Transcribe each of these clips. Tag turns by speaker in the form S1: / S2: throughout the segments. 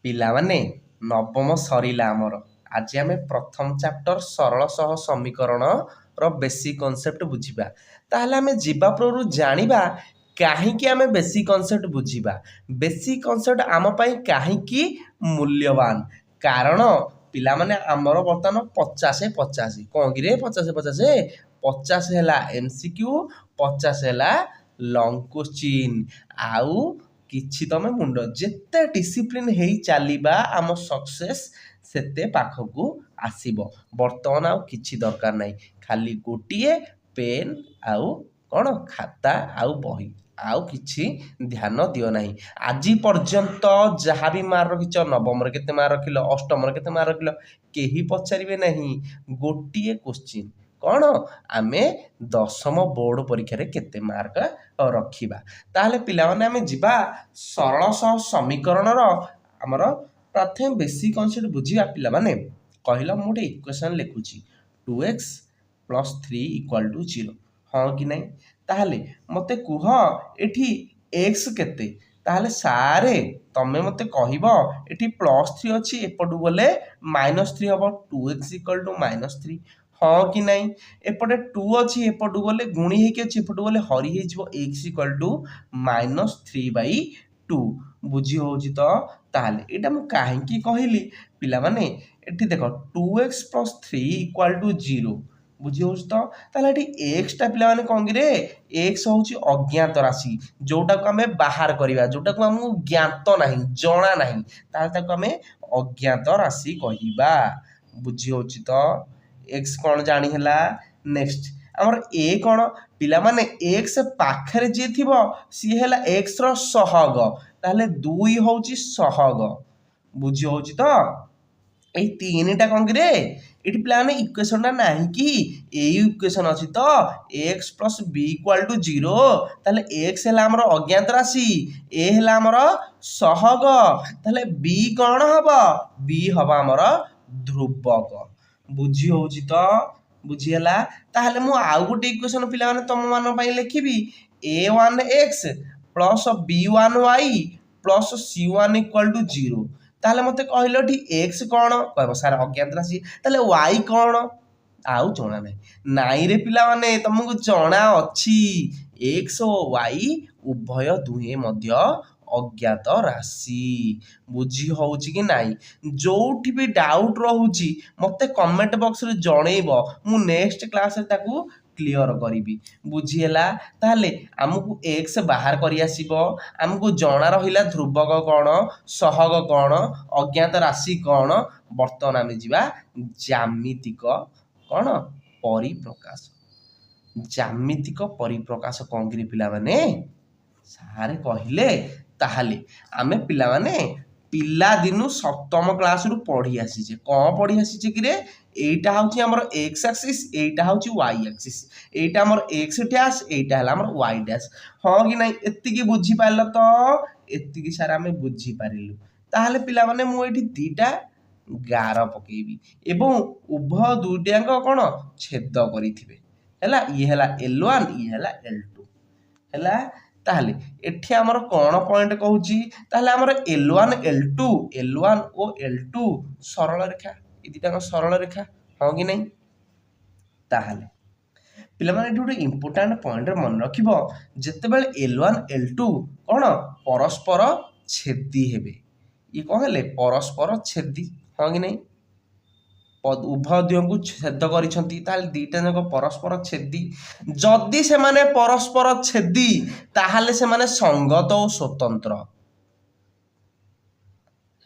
S1: ପିଲାମାନେ ନବମ ସରିଲା ଆମର। ଆଜି ଆମେ ପ୍ରଥମ ଚାପ୍ଟର ସରଳ ସହ ସମୀକରଣର ବେସିକ୍ କନସେପ୍ଟ ବୁଝିବା। ତାହେଲେ ଆମେ ଯିବା ପୂର୍ବରୁ ଜାଣିବା କାହିଁକି ଆମେ ବେସିକ୍ କନସେପ୍ଟ ବୁଝିବା। ବେସିକ୍ କନସେପ୍ଟ ଆମ ପାଇଁ କାହିଁକି ମୂଲ୍ୟବାନ? କାରଣ ପିଲାମାନେ ଆମର ବର୍ତ୍ତମାନ 50-50 କ'ଣ କିରେ 50-50 50 ହେଲା MCQ, 50 ହେଲା ଲଙ୍ଗ କୋଶ୍ଚିନ୍। ଆଉ କିଛି ତମେ ମୁଣ୍ଡ ଯେତେ ଡିସିପ୍ଲିନ ହେଇ ଚାଲିବା ଆମ ସକ୍ସେସ୍ ସେତେ ପାଖକୁ ଆସିବ। ବର୍ତ୍ତମାନ ଆଉ କିଛି ଦରକାର ନାହିଁ, ଖାଲି ଗୋଟିଏ ପେନ୍ ଆଉ କ'ଣ ଖାତା ଆଉ ବହି, ଆଉ କିଛି ଧ୍ୟାନ ଦିଅ ନାହିଁ। ଆଜି ପର୍ଯ୍ୟନ୍ତ ଯାହା ବି ମାର୍କ ରଖିଛ, ନବମରେ କେତେ ମାର୍କ ରଖିଲ, ଅଷ୍ଟମରେ କେତେ ମାର୍କ ରଖିଲ, କେହି ପଚାରିବେ ନାହିଁ। ଗୋଟିଏ କୋଶ୍ଚିନ୍ କ'ଣ ଆମେ ଦଶମ ବୋର୍ଡ଼ ପରୀକ୍ଷାରେ କେତେ ମାର୍କ ରଖିବା। ତାହେଲେ ପିଲାମାନେ ଆମେ ଯିବା ସରଳ ସହ ସମୀକରଣର ଆମର ପ୍ରଥମେ ବେସିକ୍ କନସେପ୍ଟ ବୁଝିବା। ପିଲାମାନେ କହିଲ ମୁଁ ଗୋଟେ ଇକ୍ୱେସନ୍ ଲେଖୁଛି 2x + 3 = 0, ହଁ କି ନାହିଁ? ତାହେଲେ ମୋତେ କୁହ ଏଠି x କେତେ? ତାହେଲେ ସାରେ ତମେ ମୋତେ କହିବ ଏଠି +3 ଅଛି, ଏପଟକୁ ଗଲେ -3 ହେବ, 2x = -3, ହଁ କି ନାହିଁ? ଏପଟେ 2 ଅଛି, ଏପଟକୁ ଗଲେ ଗୁଣି ହେଇକି ଅଛି, ଏପଟକୁ ଗଲେ ହରି ହେଇଯିବ, x = -3/2। ବୁଝି ହେଉଛି ତ? ତାହେଲେ ଏଇଟା ମୁଁ କାହିଁକି କହିଲି ପିଲାମାନେ, ଏଠି ଦେଖ 2x + 3 = 0, ବୁଝି ହେଉଛି ତ? ତାହେଲେ ଏଠି ଏକ୍ସଟା ପିଲାମାନେ କ'ଣ କିରେ, ଏକ୍ସ ହେଉଛି ଅଜ୍ଞାତ ରାଶି, ଯେଉଁଟାକୁ ଆମେ ବାହାର କରିବା, ଯେଉଁଟାକୁ ଆମକୁ ଜ୍ଞାତ ନାହିଁ, ଜଣା ନାହିଁ, ତାହେଲେ ତାକୁ ଆମେ ଅଜ୍ଞାତ ରାଶି କହିବା। ବୁଝି ହେଉଛି ତ? ଏକ୍ସ କ'ଣ ଜାଣି ହେଲା। ନେକ୍ସଟ ଆମର ଏ କ'ଣ ପିଲାମାନେ, ଏକ୍ସ ପାଖରେ ଯିଏ ଥିବ ସିଏ ହେଲା ଏକ୍ସର ସହଗ, ତାହେଲେ 2 ହେଉଛି ସହଗ। ବୁଝି ହେଉଛି ତ? ଏଇ 3ଟା କ'ଣ କିରେ, ଏଠି ପିଲାମାନେ ଇକ୍ୱେସନଟା ନାହିଁ କି, ଏଇ ଇକ୍ୱେସନ ଅଛି ତ, x + b = 0, ତାହେଲେ x ହେଲା ଆମର ଅଜ୍ଞାତ ରାଶି, a ହେଲା ଆମର ସହଗ, ତାହେଲେ b କ'ଣ ହବ, b ହବ ଆମର ଧ୍ରୁବକ। ବୁଝି ହେଉଛି ତ? ବୁଝି ହେଲା। ତାହେଲେ ମୁଁ ଆଉ ଗୋଟେ ଇକ୍ୱେସନ ପିଲାମାନେ ତମମାନଙ୍କ ପାଇଁ ଲେଖିବି, a1x + b1y + c1 = 0। ତାହେଲେ ମୋତେ କହିଲ ଏଠି x କ'ଣ, କହିବ ସାର୍ ଅଜ୍ଞାତ ରାଶି, ତାହେଲେ y କ'ଣ, ଆଉ ଜଣା ନାହିଁ। ନାଇଁରେ ପିଲାମାନେ, ତମକୁ ଜଣା ଅଛି, x ଓ y ଉଭୟ ଦୁହେଁ ମଧ୍ୟ ଅଜ୍ଞାତ ରାଶି। ବୁଝି ହେଉଛି କି ନାହିଁ? ଯୋଉଠି ବି ଡାଉଟ୍ ରହୁଛି ମୋତେ କମେଣ୍ଟ ବକ୍ସରେ ଜଣେଇବ, ମୁଁ ନେକ୍ସଟ କ୍ଲାସରେ ତାକୁ କ୍ଲିୟର କରିବି। ବୁଝି ହେଲା। ତାହେଲେ ଆମକୁ x ବାହାର କରି ଆସିବ, ଆମକୁ ଜଣା ରହିଲା ଧ୍ରୁବକ କ'ଣ, ସହଗ କ'ଣ, ଅଜ୍ଞାତ ରାଶି କ'ଣ। ବର୍ତ୍ତମାନ ଆମେ ଯିବା ଜ୍ୟାମିତିକ କ'ଣ ପରିପ୍ରକାଶ। ଜ୍ୟାମିତିକ ପରିପ୍ରକାଶ କ'ଣ କିରେ ପିଲାମାନେ, ସାରେ କହିଲେ। ତାହେଲେ ଆମେ ପିଲାମାନେ ପିଲାଦିନୁ ସପ୍ତମ କ୍ଲାସରୁ ପଢ଼ି ଆସିଛେ। କ'ଣ ପଢ଼ି ଆସିଛେ କିରେ, এইটা ହେଉଛି ଆମର x ଆକ୍ସିସ୍, এইটা ହେଉଛି y ଆକ୍ସିସ୍, এইটা ଆମର x ଡ୍ୟାସ୍, এইଟା ହେଲା ଆମର y ଡ୍ୟାସ୍, ହଁ କି ନାହିଁ? ଏତିକି ବୁଝିପାରିଲ ତ? ଏତିକି ସାର୍ ଆମେ ବୁଝିପାରିଲୁ। ତାହେଲେ ପିଲାମାନେ ମୁଁ ଏଠି 2ଟା ଗାର ପକେଇବି ଏବଂ ଉଭୟ ଦୁଇଟାଙ୍କ କ'ଣ ଛେଦ କରିଥିବେ, ହେଲା। ଇଏ ହେଲା L1, ଇଏ ହେଲା L2, ହେଲା। ତାହେଲେ ଏଠି ଆମର କ'ଣ ପଏଣ୍ଟ କହୁଛି, ତାହେଲେ ଆମର L1 ଓ L2 ସରଳ ରେଖା, ଏ ଦୁଇଟାଙ୍କ ସରଳ ରେଖା, ହଁ କି ନାହିଁ? ତାହେଲେ ପିଲାମାନେ ଏଠି ଗୋଟେ ଇମ୍ପୋର୍ଟାଣ୍ଟ ପଏଣ୍ଟ ମନେ ରଖିବ, ଯେତେବେଳେ L1 L2 କ'ଣ ପରସ୍ପର ଛେଦୀ ହେବେ, ଇଏ କ'ଣ ହେଲେ ପରସ୍ପର ଛେଦୀ, ହଁ କି ନାହିଁ? ଉଭୟ ଦିଗକୁ ଛେଦ କରିଛନ୍ତି, ତାହେଲେ ଦୁଇଟା ଯାକ ପରସ୍ପର ଛେଦୀ। ଯଦି ସେମାନେ ପରସ୍ପର ଛେଦୀ ତାହେଲେ ସେମାନେ ସଙ୍ଗତ ଓ ସ୍ୱତନ୍ତ୍ର,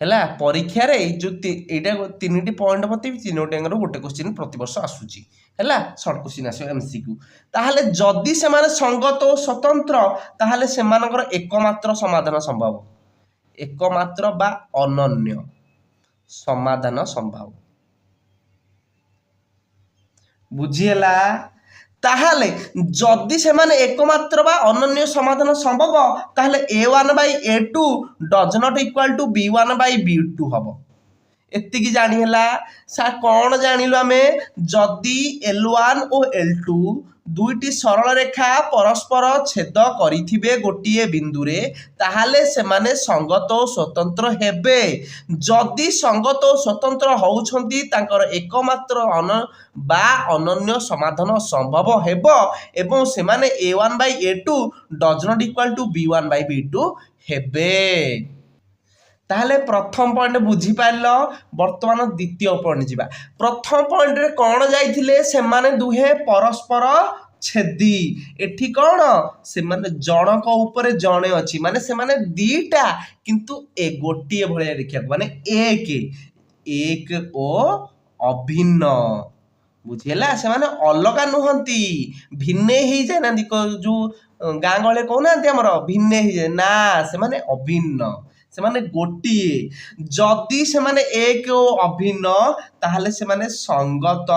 S1: ହେଲା। ପରୀକ୍ଷାରେ ଏଇ ଯେଉଁ ଏଇଟା 3ଟି ପଏଣ୍ଟ ବତେଇବି, 3ଟାଙ୍କରୁ ଗୋଟେ କୋଶ୍ଚିନ୍ ପ୍ରତିବର୍ଷ ଆସୁଛି, ହେଲା। ସର୍ଟ କୋଶ୍ଚିନ୍ ଆସିବ MCQ। ତାହେଲେ ଯଦି ସେମାନେ ସଙ୍ଗତ ଓ ସ୍ୱତନ୍ତ୍ର ତାହେଲେ ସେମାନଙ୍କର ଏକମାତ୍ର ସମାଧାନ ସମ୍ଭବ, ଏକମାତ୍ର ବା ଅନନ୍ୟ ସମାଧାନ ସମ୍ଭବ। ବୁଝିହେଲା। ତାହେଲେ ଯଦି ସେମାନେ ଏକମାତ୍ର ବା ଅନନ୍ୟ ସମାଧାନ ସମ୍ଭବ, ତାହେଲେ A1/A2 does not equal to B1/B2 ହେବ। एतिकी जानिहेला सा कौन जानिलु आमे जदि L1 ओ L2 दुईटी सरल रेखा परस्पर छेद करिथिबे गोटिए बिंदुरे ताहाले सेमाने संगत ओ स्वतंत्र हेबे जदि संगत ओ स्वतंत्र होउछंती तांकर एकमात्र बा अनन्य समाधान संभव हेबो एवं सेमाने A1 by A2 does not equal to B1 by B2 हेबे। ताहले प्रथम पॉइंट बुझी पारलो वर्तमान द्वितीय पॉइंट जीवा प्रथम पॉइंट रे कौन जाइथिले सेमाने दुहे परस्पर छेदी एठी कौन से माने जनक ऊपर जणे अछि माने से माने दीटा किंतु ए गोटिए भलिया देखिया माने एक ओ अभिन्न बुझेला से माने अलगा नुहंती भिन्ने ही जाय ना जो गां गळे कहना हमर भिन्ने ही जाय ना से माने अभिन्न से माने गोटिए जदि से माने एक ओ अभिन्न ताहले से माने संगत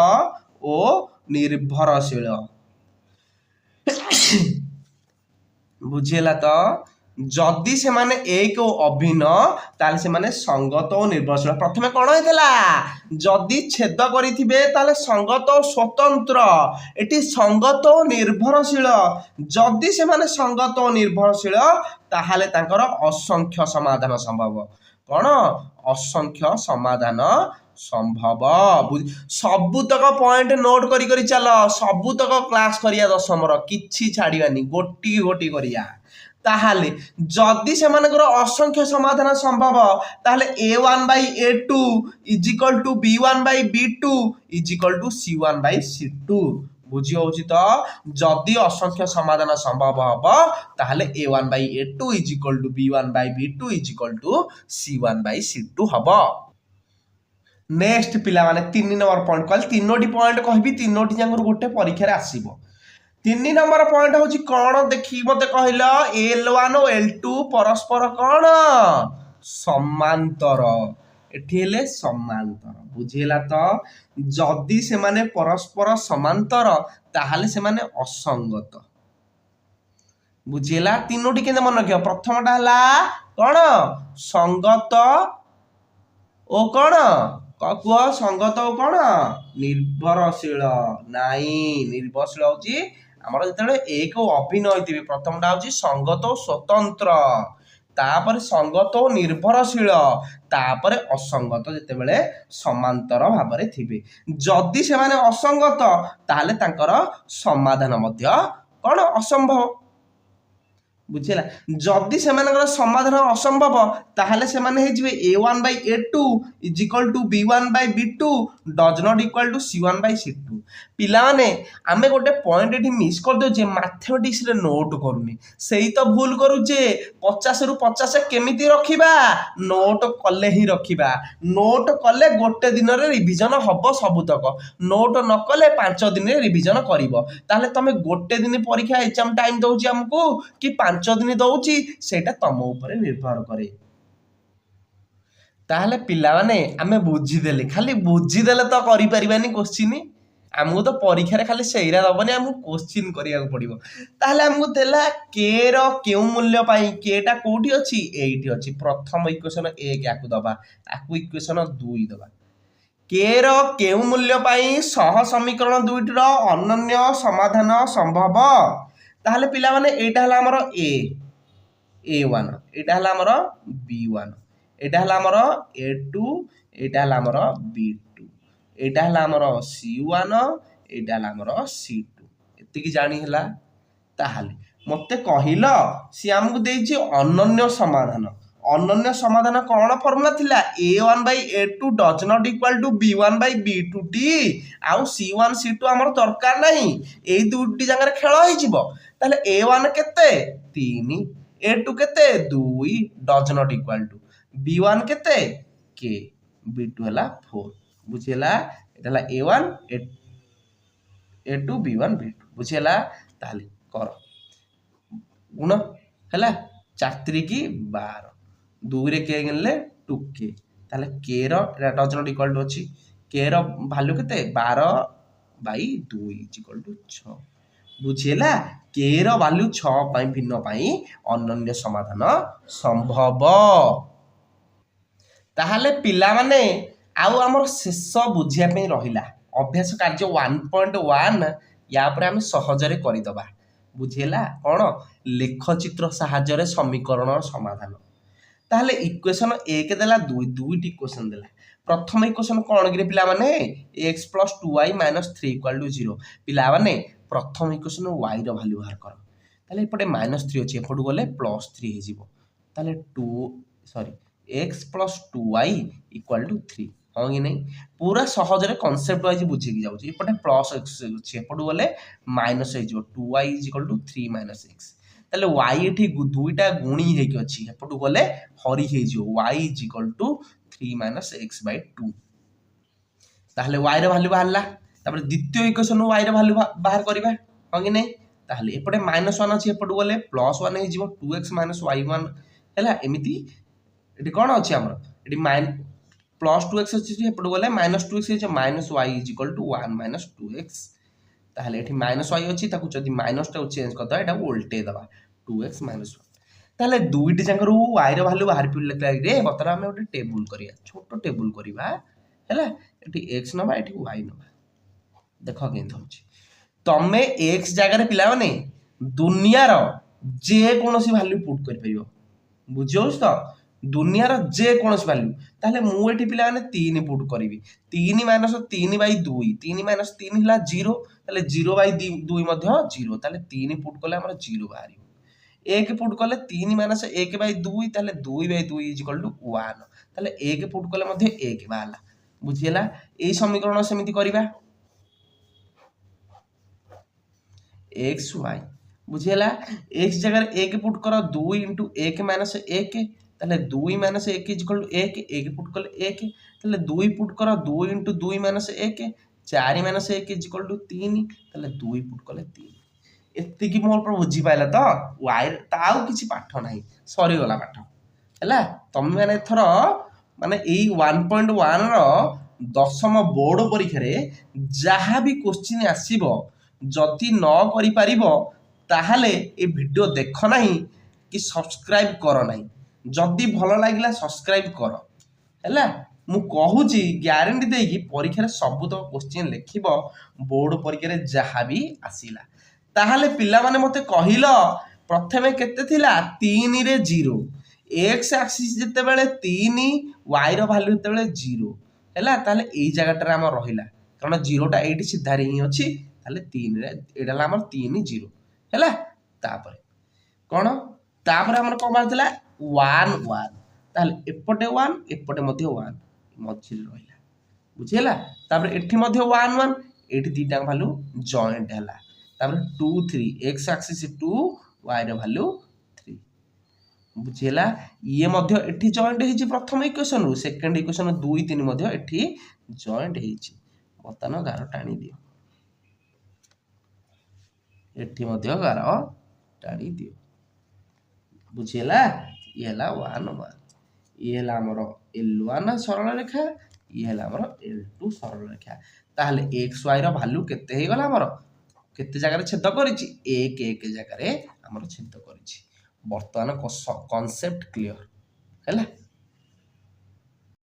S1: ओ निर्भरशील बुझेला तो जदि से माने एक ओ अभिन्न ताले से माने संगत ओ निर्भरशील प्रथमे कोन होइतला जदि छेद करिथिबे ताले संगत ओ स्वतंत्र एटी संगत ओ निर्भरशील जदि से माने संगत ओ निर्भरशील ताहाले तांकर असंख्य समाधान संभव कोन असंख्य समाधान संभव सबुतक पॉइंट नोट करी करी चल सबुतक क्लास करिया दशमर किछि छाड़िबानी गोटी गोटी करिया ताहाले जदि से मानकर असंख्य समाधान संभव ताहाले A1 by A2 is equal to B1 by B2 is equal to C1 by C2 बुझी होउची तो जदि असंख्य समाधान संभव हबो ताहाले A1 by A2 is equal to B1 by B2 is equal to C1 by C2 हबो। नेक्स्ट पिला माने 3 नंबर पॉइंट कहल तीनोटी पॉइंट कहबी तीनोटी जांगर गोटे परीक्षा रे आसीबो 3 नंबर पॉइंट होची कोन देखि मते कहलो L1 और L2 परस्पर कोन समांतर एठी हेले समांतर बुझेला तो जदि से माने परस्पर समांतर ताहाले से माने असंगत बुझेला तीनोटी केने मन रखियो प्रथमटा हला कोन संगत ओ कोन कुआ संगत ओ कोन निर्भरशील नाई निर्भरशील होची हमर जतले एक अभिन्न होइतिबे प्रथमटा होची संगत ओ स्वतंत्र तापर संगत ओ निर्भरशील तापर असंगत जते बेले समांतर भाबरे थिबे जदि से माने असंगत ताहले तांकर समाधान मध्य कोन असंभव बुझेला जदि से मानकर समाधान असंभव ताहले से माने हे जिवे A1 by A2 is equal to B1 by B2 does not equal to C1 by C2 पिला माने आमे गोटे पॉइंट एठी मिस कर दो जे मैथमेटिक्स रे नोट करूनी सेही तो भूल करू जे 50 रु 50 केमिति रखिबा नोट कले ही रखिबा नोट कले गोटे दिन रे रिवीजन हबो सबुतक नोट न कले 5 दिन रे रिवीजन करिवो ताहले तमे गोटे दिन परीक्षा एग्जाम टाइम दोउची हमकु कि 5 दिन दउची सेटा तम ऊपर निर्भर करे ताहले पिला माने आमे बुझी देले खाली बुझी देले तो करि परिबानी क्वेश्चन हमको तो परीक्षा रे खाली सेइरा दबनी हमको क्वेश्चन करिया पड़िबो ताहले हमको देला के रो केउ मूल्य पाई केटा कोठी अछि एठी अछि प्रथम इक्वेशन 1 याकु दबा आकु इक्वेशन 2 दबा के रो केउ मूल्य पाई सह समीकरण दुईटी रो अनन्य समाधान संभव ताहले पिला माने एटा हला हमर A1 एटा हला हमर B1 एटा हला हमर A2 एटा हला हमर B2 एटा हला हमर C1 एटा हला हमर C2 एति की जानि हला ताहाले मते कहिलो सी हमकु देछि अनन्य समाधान कोन फार्मूला थिला A1 by A2 does not equal to B1 by B2 टी आउ C1 C2 हमर दरकार नाही एई दुटी जंगरे खेल होई जिवो ताले A1 केते 3 A2 केते 2 does not equal to B1 केते के B2 हला 4 बुझेला एटा हला A1 A2 B1 B2 बुझेला ताले कर गुण हला 4 की 12 2 रे के गेले 2 के ताले के रो डज नॉट इक्वल टू अछि के रो वैल्यू केते 12 बाई 2 इज इक्वल टू 6 बुझेला के रो वैल्यू 6 पई भिन्न पई अनन्य समाधान संभव ताहाले पिला माने आउ आमर शेष बुझिया रहिला अभ्यास कार्य 1.1 या पर आम सहजरे करदबा बुझेला कौन लेखचित्र साहाय्य समीकरण समाधान ताहले इक्वेशन एक देला दुईटी इक्वेशन देला प्रथम इक्वेशन कौन कि पिला माने x plus 2y minus 3 equal to 0 पिला माने प्रथम इक्वेशन y रो वैल्यू बाहर कर ताहले एपटे -3 अछि एपटू गले +3 हे जिवो ताहले 2 x plus 2y equal to 3 हाँ कि नहीं पूरा सहजरे कॉन्सेप्ट वाइज बुझी की जाउची एपटे प्लस x अछि एपटू गले माइनस हे जिवो 2y equal to 3 minus x ताहले y एठी दुईटा गुणी हेकी अछि एपटू गले हरि हे जिवो y equal to 3 minus x by 2 ताहले y रो वैल्यू बाहरला तापर द्वितीय इक्वेशन y रो वैल्यू बाहर करबा हाँ कि नहीं ताहले एपटे -1 अछि एपटू गले +1 हे जिवो 2x y1 हैला एमिति एठी कोन अछि हमर एठी +2x अछि एपटू गले -2x अछि -y इक्वल टू 1 -2x ताहले एठी -y अछि ताकू जदी माइनस टा चेंज करदा एटा उल्टे दबा 2x -1 ताहले दुईटी जांकरू y रो वैल्यू बाहर पिल लागला रे बतरा हम ओटे टेबल करिया छोटो टेबल करिवा हैला एठी x नबा एठी y नबा देखो केन होछि तमे x जगह रे पिला माने दुनिया रो जे कोनोसी वैल्यू पुट कर परियो बुझियोस तो दुनिया रो जे कोनोसी वैल्यू ताहले मु एठी पिला माने 3 पुट करिवि 3 माइनस 3 बाय 2 3 माइनस 3 हिला 0 ताहले 0 बाय 2 मध्ये 0 ताहले 3 पुट कले हमर 0 बाहरियो 1 पुट कले 3 माइनस 1 बाय 2 ताहले 2 बाय 2 इक्वल टू 1 ताहले 1 पुट कले मध्ये 1 बाहला बुझियला एई समीकरण समिति करिवा x y बुझियला x जगह 1 पुट करो 2 into 1 माइनस 1 ताहले 2 माइनस 1 इक्वल टू 1 पुट कले 1 ताहले 2 पुट करो 2 into 2 minus 1 4 minus 1 equal to 3 ताहले 2 पुट कले 3 एत्ते की मोर पर बुझी पाइला तो वायर ताऊ किछि पाठ नाही सरी गला पाठ हैला तमे माने थरो माने एई 1.1 रो दशम बोर्ड परीक्षा रे जहा भी क्वेश्चन आसीबो जति न करि पारिबो ताहले ए वीडियो देख नाही कि सब्सक्राइब कर नाही जदि भलो लागिला सब्सक्राइब कर हैला मु कहूची ग्यारंटी दे कि परीक्षा रे सब तो क्वेश्चन लेखिबो बोर्ड परीक्षा रे जहा भी आसीला ताहले पिला माने मते कहिलो प्रथमे केते थिला 3 रे 0 x एक्सिस जते बेले 3 y रो वैल्यू जते बेले 0 हैला ताहले एई जगहटा हम रहिला कारण 0 टा एठी सीधा रे ही अछि ताहले 3 रे एडा ला हमर 3 0 हैला तापर कोन तापर हमर को बारथिला 1 1 ताहले एपटे 1 एपटे मध्ये 1 मझिल रहिला बुझिला तापर एठी मध्ये 1 1 एठी दीटा वैल्यू जॉइंट हैला तापर 2 3 x एक्सिस 2 y रो वैल्यू 3 बुझिला ये मध्ये एठी जॉइंट हेछि प्रथम इक्वेशन रु सेकंड इक्वेशन 2 3 मध्ये एठी जॉइंट हेछि बतन गार टाणी दियो एठी मध्ये गार टाणी दियो बुझिला ये हला 1 1 ये हला हमर L1 सरल रेखा ये हला हमर L2 सरल रेखा ताहले x y रो वैल्यू केते हे गला हमर केते जगह रे छेद करिछि 1 1 जगह रे हमर छेद करिछि वर्तमान कांसेप्ट क्लियर हैला।